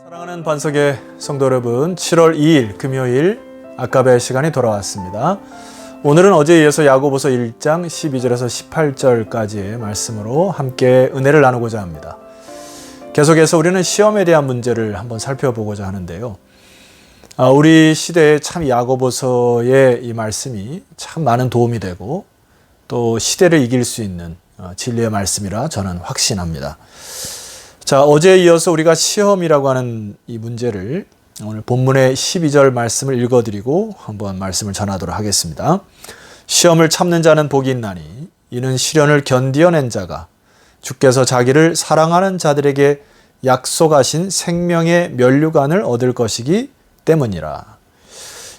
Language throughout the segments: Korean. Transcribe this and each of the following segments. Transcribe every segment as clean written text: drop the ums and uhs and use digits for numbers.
사랑하는 반석의 성도 여러분, 7월 2일 금요일 아까베 시간이 돌아왔습니다. 오늘은 어제에 이어서 야고보서 1장 12절에서 18절까지의 말씀으로 함께 은혜를 나누고자 합니다. 계속해서 우리는 시험에 대한 문제를 한번 살펴보고자 하는데요. 우리 시대에 참 야고보서의 이 말씀이 참 많은 도움이 되고 또 시대를 이길 수 있는 진리의 말씀이라 저는 확신합니다. 자, 어제에 이어서 우리가 시험이라고 하는 이 문제를 오늘 본문의 12절 말씀을 읽어드리고 한번 말씀을 전하도록 하겠습니다. 시험을 참는 자는 복이 있나니 이는 시련을 견디어낸 자가 주께서 자기를 사랑하는 자들에게 약속하신 생명의 면류관을 얻을 것이기 때문이라.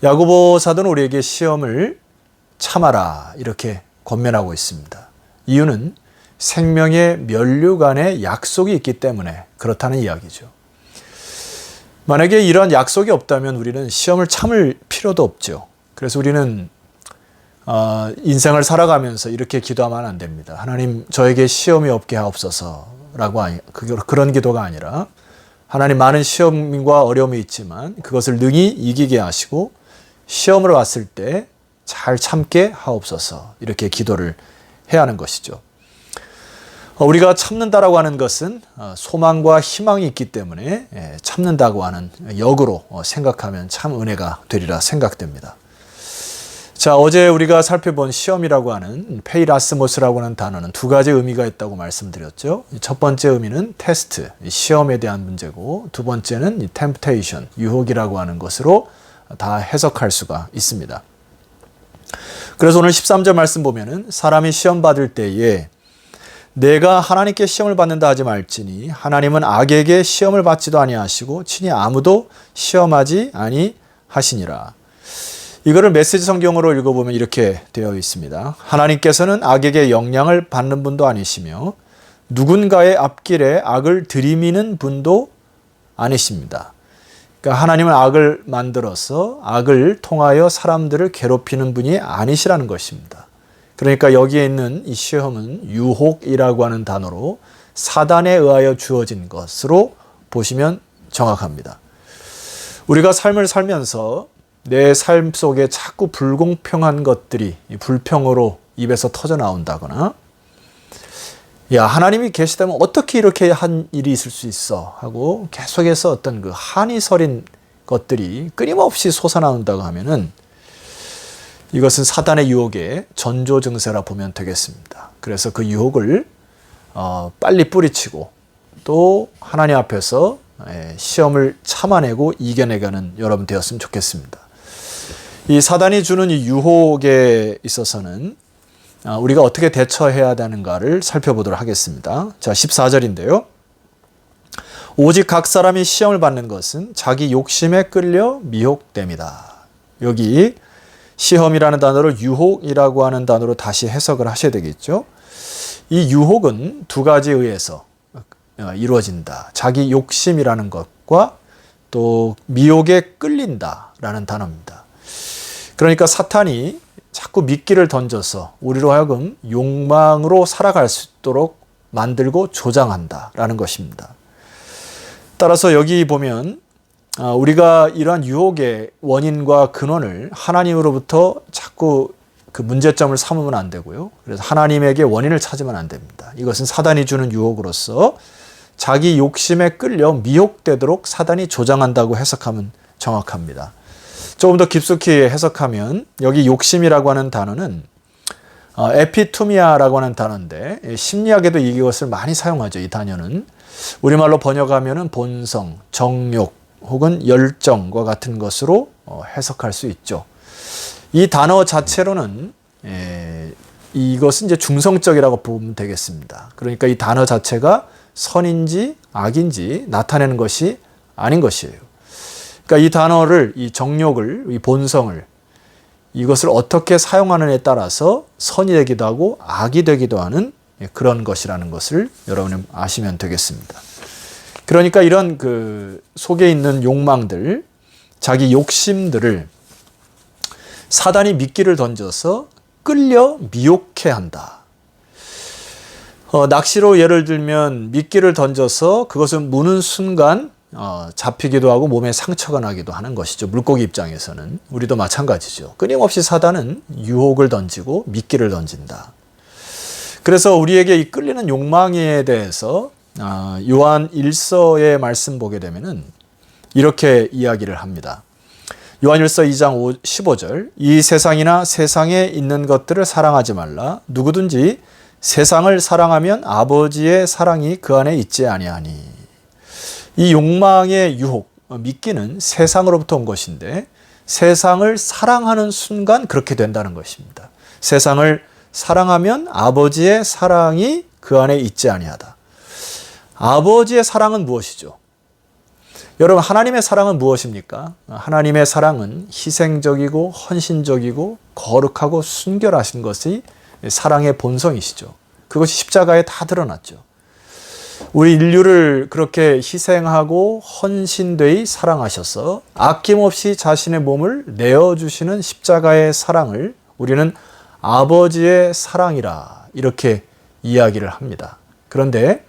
야고보 사도는 우리에게 시험을 참아라 이렇게 권면하고 있습니다. 이유는 생명의 면류관에 약속이 있기 때문에 그렇다는 이야기죠. 만약에 이런 약속이 없다면 우리는 시험을 참을 필요도 없죠. 그래서 우리는 인생을 살아가면서 이렇게 기도하면 안 됩니다. 하나님, 저에게 시험이 없게 하옵소서라고 그런 기도가 아니라 하나님, 많은 시험과 어려움이 있지만 그것을 능히 이기게 하시고 시험을 왔을 때 잘 참게 하옵소서, 이렇게 기도를 해야 하는 것이죠. 우리가 참는다라고 하는 것은 소망과 희망이 있기 때문에 참는다고 하는 역으로 생각하면 참 은혜가 되리라 생각됩니다. 자, 어제 우리가 살펴본 시험이라고 하는 페이라스모스라고 하는 단어는 두 가지 의미가 있다고 말씀드렸죠. 첫 번째 의미는 테스트, 시험에 대한 문제고, 두 번째는 템프테이션, 유혹이라고 하는 것으로 다 해석할 수가 있습니다. 그래서 오늘 13절 말씀 보면은 사람이 시험 받을 때에 내가 하나님께 시험을 받는다 하지 말지니 하나님은 악에게 시험을 받지도 아니하시고 친히 아무도 시험하지 아니하시니라. 이거를 메시지 성경으로 읽어보면 이렇게 되어 있습니다. 하나님께서는 악에게 영향을 받는 분도 아니시며 누군가의 앞길에 악을 들이미는 분도 아니십니다. 그러니까 하나님은 악을 만들어서 악을 통하여 사람들을 괴롭히는 분이 아니시라는 것입니다. 그러니까 여기에 있는 이 시험은 유혹이라고 하는 단어로 사단에 의하여 주어진 것으로 보시면 정확합니다. 우리가 삶을 살면서 내 삶 속에 자꾸 불공평한 것들이 불평으로 입에서 터져 나온다거나, 야, 하나님이 계시다면 어떻게 이렇게 한 일이 있을 수 있어 하고 계속해서 어떤 그 한이 서린 것들이 끊임없이 솟아나온다고 하면은 이것은 사단의 유혹의 전조 증세라 보면 되겠습니다. 그래서 그 유혹을 빨리 뿌리치고 또 하나님 앞에서 시험을 참아내고 이겨내가는 여러분 되었으면 좋겠습니다. 이 사단이 주는 이 유혹에 있어서는 우리가 어떻게 대처해야 되는가를 살펴보도록 하겠습니다. 자, 14절인데요. 오직 각 사람이 시험을 받는 것은 자기 욕심에 끌려 미혹됩니다. 여기 시험이라는 단어를 유혹이라고 하는 단어로 다시 해석을 하셔야 되겠죠. 이 유혹은 두 가지에 의해서 이루어진다. 자기 욕심이라는 것과 또 미혹에 끌린다라는 단어입니다. 그러니까 사탄이 자꾸 미끼를 던져서 우리로 하여금 욕망으로 살아갈 수 있도록 만들고 조장한다라는 것입니다. 따라서 여기 보면 우리가 이러한 유혹의 원인과 근원을 하나님으로부터 자꾸 그 문제점을 삼으면 안 되고요. 그래서 하나님에게 원인을 찾으면 안 됩니다. 이것은 사단이 주는 유혹으로서 자기 욕심에 끌려 미혹되도록 사단이 조장한다고 해석하면 정확합니다. 조금 더 깊숙이 해석하면 여기 욕심이라고 하는 단어는 에피투미아라고 하는 단어인데 심리학에도 이것을 많이 사용하죠. 이 단어는 우리말로 번역하면 본성, 정욕 혹은 열정과 같은 것으로 해석할 수 있죠. 이 단어 자체로는 이것은 이제 중성적이라고 보면 되겠습니다. 그러니까 이 단어 자체가 선인지 악인지 나타내는 것이 아닌 것이에요. 그러니까 이 단어를, 이 정욕을, 이 본성을, 이것을 어떻게 사용하느냐에 따라서 선이 되기도 하고 악이 되기도 하는 그런 것이라는 것을 여러분이 아시면 되겠습니다. 그러니까 이런 그 속에 있는 욕망들, 자기 욕심들을 사단이 미끼를 던져서 끌려 미혹해 한다. 낚시로 예를 들면 미끼를 던져서 그것을 무는 순간 잡히기도 하고 몸에 상처가 나기도 하는 것이죠. 물고기 입장에서는. 우리도 마찬가지죠. 끊임없이 사단은 유혹을 던지고 미끼를 던진다. 그래서 우리에게 이 끌리는 욕망에 대해서 요한 1서의 말씀 보게 되면은 이렇게 이야기를 합니다. 요한 1서 2장 15절 이 세상이나 세상에 있는 것들을 사랑하지 말라. 누구든지 세상을 사랑하면 아버지의 사랑이 그 안에 있지 아니하니. 이 욕망의 유혹, 미끼는 세상으로부터 온 것인데 세상을 사랑하는 순간 그렇게 된다는 것입니다. 세상을 사랑하면 아버지의 사랑이 그 안에 있지 아니하다. 아버지의 사랑은 무엇이죠? 여러분, 하나님의 사랑은 무엇입니까? 하나님의 사랑은 희생적이고 헌신적이고 거룩하고 순결하신 것이 사랑의 본성이시죠. 그것이 십자가에 다 드러났죠. 우리 인류를 그렇게 희생하고 헌신되이 사랑하셔서 아낌없이 자신의 몸을 내어주시는 십자가의 사랑을 우리는 아버지의 사랑이라 이렇게 이야기를 합니다. 그런데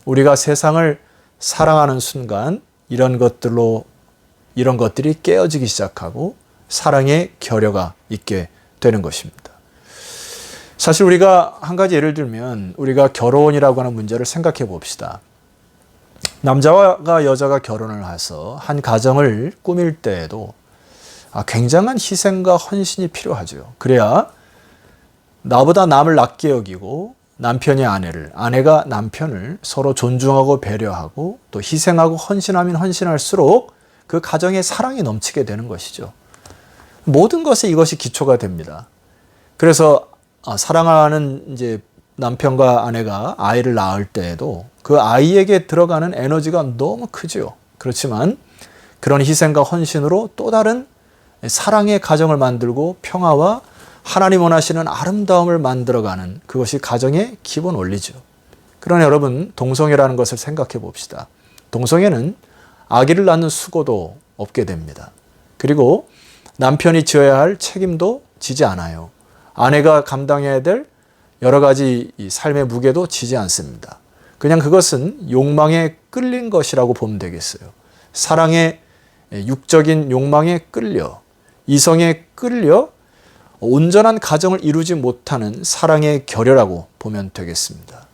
우리가 세상을 사랑하는 순간 이런 것들이 깨어지기 시작하고 사랑의 결여가 있게 되는 것입니다. 사실 우리가 한 가지 예를 들면 우리가 결혼이라고 하는 문제를 생각해 봅시다. 남자와 여자가 결혼을 해서 한 가정을 꾸밀 때에도 굉장한 희생과 헌신이 필요하죠. 그래야 나보다 남을 낮게 여기고 남편이 아내를, 아내가 남편을 서로 존중하고 배려하고 또 희생하고 헌신하면 헌신할수록 그 가정에 사랑이 넘치게 되는 것이죠. 모든 것에 이것이 기초가 됩니다. 그래서 사랑하는 이제 남편과 아내가 아이를 낳을 때에도 그 아이에게 들어가는 에너지가 너무 크죠. 그렇지만 그런 희생과 헌신으로 또 다른 사랑의 가정을 만들고 평화와 하나님 원하시는 아름다움을 만들어가는 그것이 가정의 기본 원리죠. 그러나 여러분, 동성애라는 것을 생각해 봅시다. 동성애는 아기를 낳는 수고도 없게 됩니다. 그리고 남편이 지어야 할 책임도 지지 않아요. 아내가 감당해야 될 여러 가지 삶의 무게도 지지 않습니다. 그냥 그것은 욕망에 끌린 것이라고 보면 되겠어요. 사랑의 육적인 욕망에 끌려, 이성에 끌려 온전한 가정을 이루지 못하는 사랑의 결여라고 보면 되겠습니다.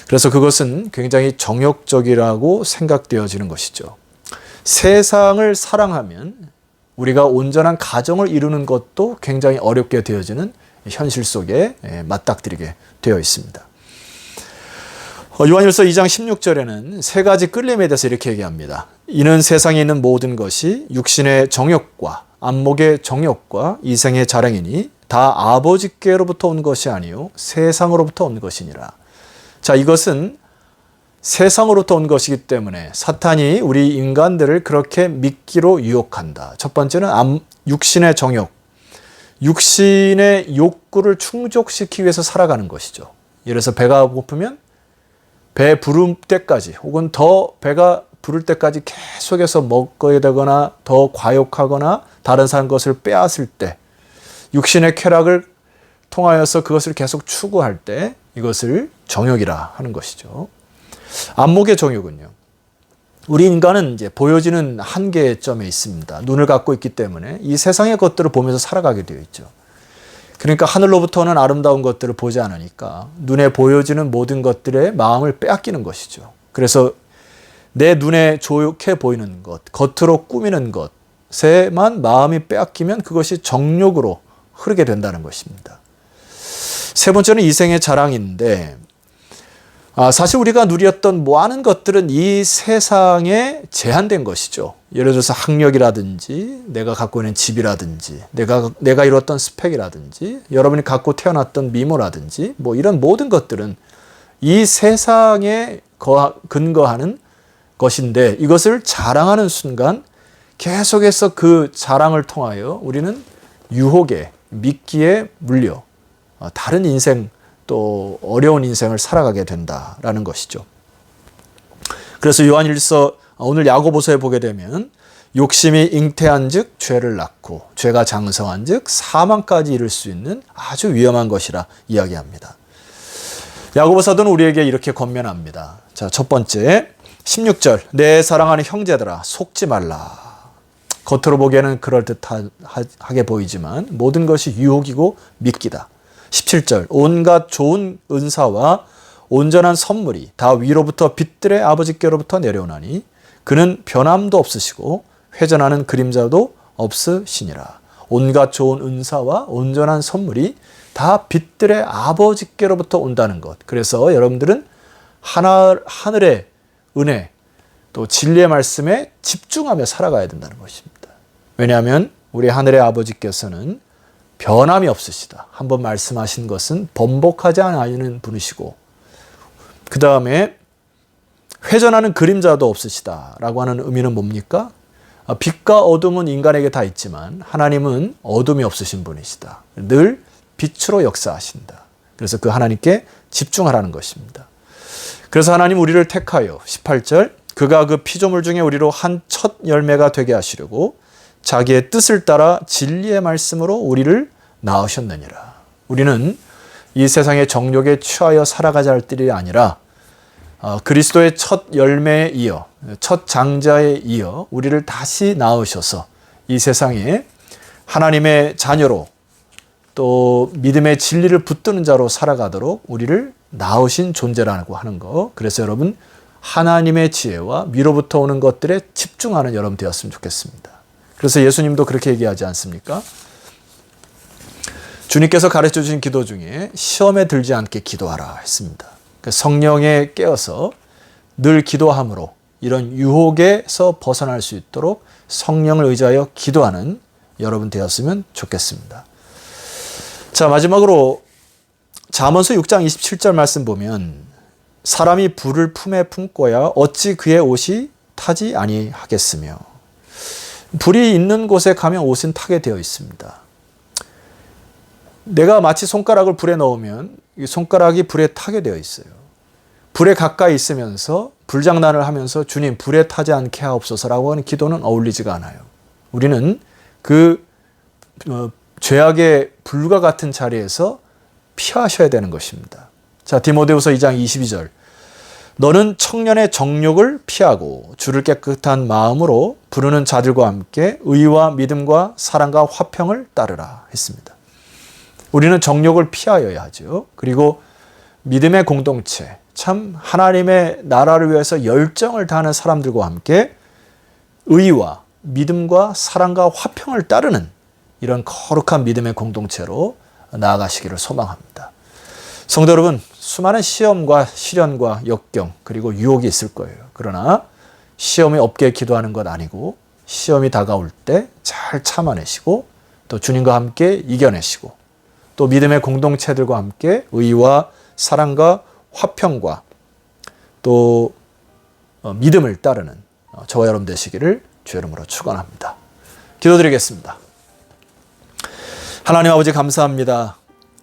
그래서 그것은 굉장히 정욕적이라고 생각되어지는 것이죠. 세상을 사랑하면 우리가 온전한 가정을 이루는 것도 굉장히 어렵게 되어지는 현실 속에 맞닥뜨리게 되어 있습니다. 요한일서 2장 16절에는 세 가지 끌림에 대해서 이렇게 얘기합니다. 이는 세상에 있는 모든 것이 육신의 정욕과 안목의 정욕과 이생의 자랑이니 다 아버지께로부터 온 것이 아니요 세상으로부터 온 것이니라. 자, 이것은 세상으로부터 온 것이기 때문에 사탄이 우리 인간들을 그렇게 미끼로 유혹한다. 첫 번째는 육신의 정욕, 육신의 욕구를 충족시키기 위해서 살아가는 것이죠. 예를 들어서 배가 고프면 배 부를 때까지 혹은 더 배가 부를 때까지 계속해서 먹어야 되거나 더 과욕하거나 다른 사람 것을 빼앗을 때 육신의 쾌락을 통하여서 그것을 계속 추구할 때 이것을 정욕이라 하는 것이죠. 안목의 정욕은요. 우리 인간은 이제 보여지는 한계점에 있습니다. 눈을 갖고 있기 때문에 이 세상의 것들을 보면서 살아가게 되어 있죠. 그러니까 하늘로부터는 아름다운 것들을 보지 않으니까 눈에 보여지는 모든 것들의 마음을 빼앗기는 것이죠. 그래서 내 눈에 좋게 보이는 것, 겉으로 꾸미는 것에만 마음이 빼앗기면 그것이 정욕으로 흐르게 된다는 것입니다. 세 번째는 이생의 자랑인데 사실 우리가 누렸던 많은 것들은 이 세상에 제한된 것이죠. 예를 들어서 학력이라든지 내가 갖고 있는 집이라든지 내가 이뤘던 스펙이라든지 여러분이 갖고 태어났던 미모라든지 뭐 이런 모든 것들은 이 세상에 근거하는 것인데 이것을 자랑하는 순간 계속해서 그 자랑을 통하여 우리는 유혹에 미끼에 물려 다른 인생 또 어려운 인생을 살아가게 된다라는 것이죠. 그래서 요한일서 오늘 야고보서에 보게 되면 욕심이 잉태한즉 죄를 낳고 죄가 장성한즉 사망까지 이를 수 있는 아주 위험한 것이라 이야기합니다. 야고보 사도는 우리에게 이렇게 권면합니다. 자, 첫 번째 16절 내 사랑하는 형제들아 속지 말라. 겉으로 보기에는 그럴듯하게 보이지만 모든 것이 유혹이고 미끼다. 17절 온갖 좋은 은사와 온전한 선물이 다 위로부터 빛들의 아버지께로부터 내려오나니 그는 변함도 없으시고 회전하는 그림자도 없으시니라. 온갖 좋은 은사와 온전한 선물이 다 빛들의 아버지께로부터 온다는 것. 그래서 여러분들은 하늘의 은혜 또 진리의 말씀에 집중하며 살아가야 된다는 것입니다. 왜냐하면 우리 하늘의 아버지께서는 변함이 없으시다. 한번 말씀하신 것은 번복하지 않는 분이시고 그 다음에 회전하는 그림자도 없으시다라고 하는 의미는 뭡니까? 빛과 어둠은 인간에게 다 있지만 하나님은 어둠이 없으신 분이시다. 늘 빛으로 역사하신다. 그래서 그 하나님께 집중하라는 것입니다. 그래서 하나님 우리를 택하여 18절 그가 그 피조물 중에 우리로 한 첫 열매가 되게 하시려고 자기의 뜻을 따라 진리의 말씀으로 우리를 낳으셨느니라. 우리는 이 세상의 정욕에 취하여 살아가자 할 일이 아니라 그리스도의 첫 열매에 이어 첫 장자에 이어 우리를 다시 낳으셔서 이 세상에 하나님의 자녀로 또 믿음의 진리를 붙드는 자로 살아가도록 우리를 낳으신 존재라고 하는 거. 그래서 여러분 하나님의 지혜와 위로부터 오는 것들에 집중하는 여러분 되었으면 좋겠습니다. 그래서 예수님도 그렇게 얘기하지 않습니까? 주님께서 가르쳐 주신 기도 중에 시험에 들지 않게 기도하라 했습니다. 성령에 깨어서 늘 기도함으로 이런 유혹에서 벗어날 수 있도록 성령을 의지하여 기도하는 여러분 되었으면 좋겠습니다. 자, 마지막으로 잠언서 6장 27절 말씀 보면 사람이 불을 품에 품고야 어찌 그의 옷이 타지 아니하겠으며 불이 있는 곳에 가면 옷은 타게 되어 있습니다. 내가 마치 손가락을 불에 넣으면 이 손가락이 불에 타게 되어 있어요. 불에 가까이 있으면서 불장난을 하면서 주님 불에 타지 않게 하옵소서라고 하는 기도는 어울리지가 않아요. 우리는 그 죄악의 불과 같은 자리에서 피하셔야 되는 것입니다. 자, 디모데후서 2장 22절 너는 청년의 정욕을 피하고 주를 깨끗한 마음으로 부르는 자들과 함께 의와 믿음과 사랑과 화평을 따르라 했습니다. 우리는 정욕을 피하여야 하죠. 그리고 믿음의 공동체, 참 하나님의 나라를 위해서 열정을 다하는 사람들과 함께 의와 믿음과 사랑과 화평을 따르는 이런 거룩한 믿음의 공동체로 나아가시기를 소망합니다. 성도 여러분, 수많은 시험과 시련과 역경 그리고 유혹이 있을 거예요. 그러나 시험이 없게 기도하는 것 아니고 시험이 다가올 때 잘 참아내시고 또 주님과 함께 이겨내시고 또 믿음의 공동체들과 함께 의와 사랑과 화평과 또 믿음을 따르는 저와 여러분 되시기를 주의 이름으로 축원합니다. 기도드리겠습니다. 하나님 아버지 감사합니다.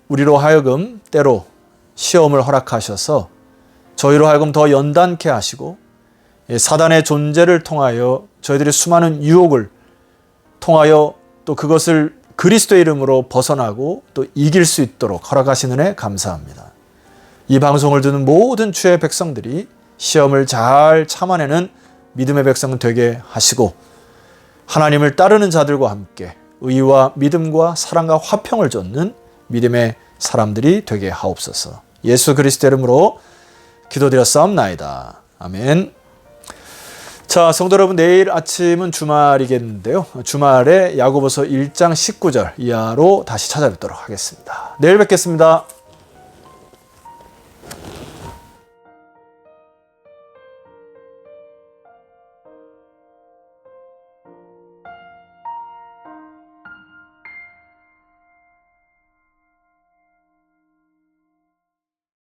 우리로 하여금 때로 시험을 허락하셔서 저희로 하여금 더 연단케 하시고 사단의 존재를 통하여 저희들의 수많은 유혹을 통하여 또 그것을 그리스도의 이름으로 벗어나고 또 이길 수 있도록 허락하신 은혜 감사합니다. 이 방송을 듣는 모든 주의 백성들이 시험을 잘 참아내는 믿음의 백성 되게 하시고 하나님을 따르는 자들과 함께 의와 믿음과 사랑과 화평을 좇는 믿음의 사람들이 되게 하옵소서. 예수 그리스도 이름으로 기도드렸사옵나이다. 아멘. 자, 성도 여러분, 내일 아침은 주말이겠는데요. 주말에 야고보서 1장 19절 이하로 다시 찾아뵙도록 하겠습니다. 내일 뵙겠습니다.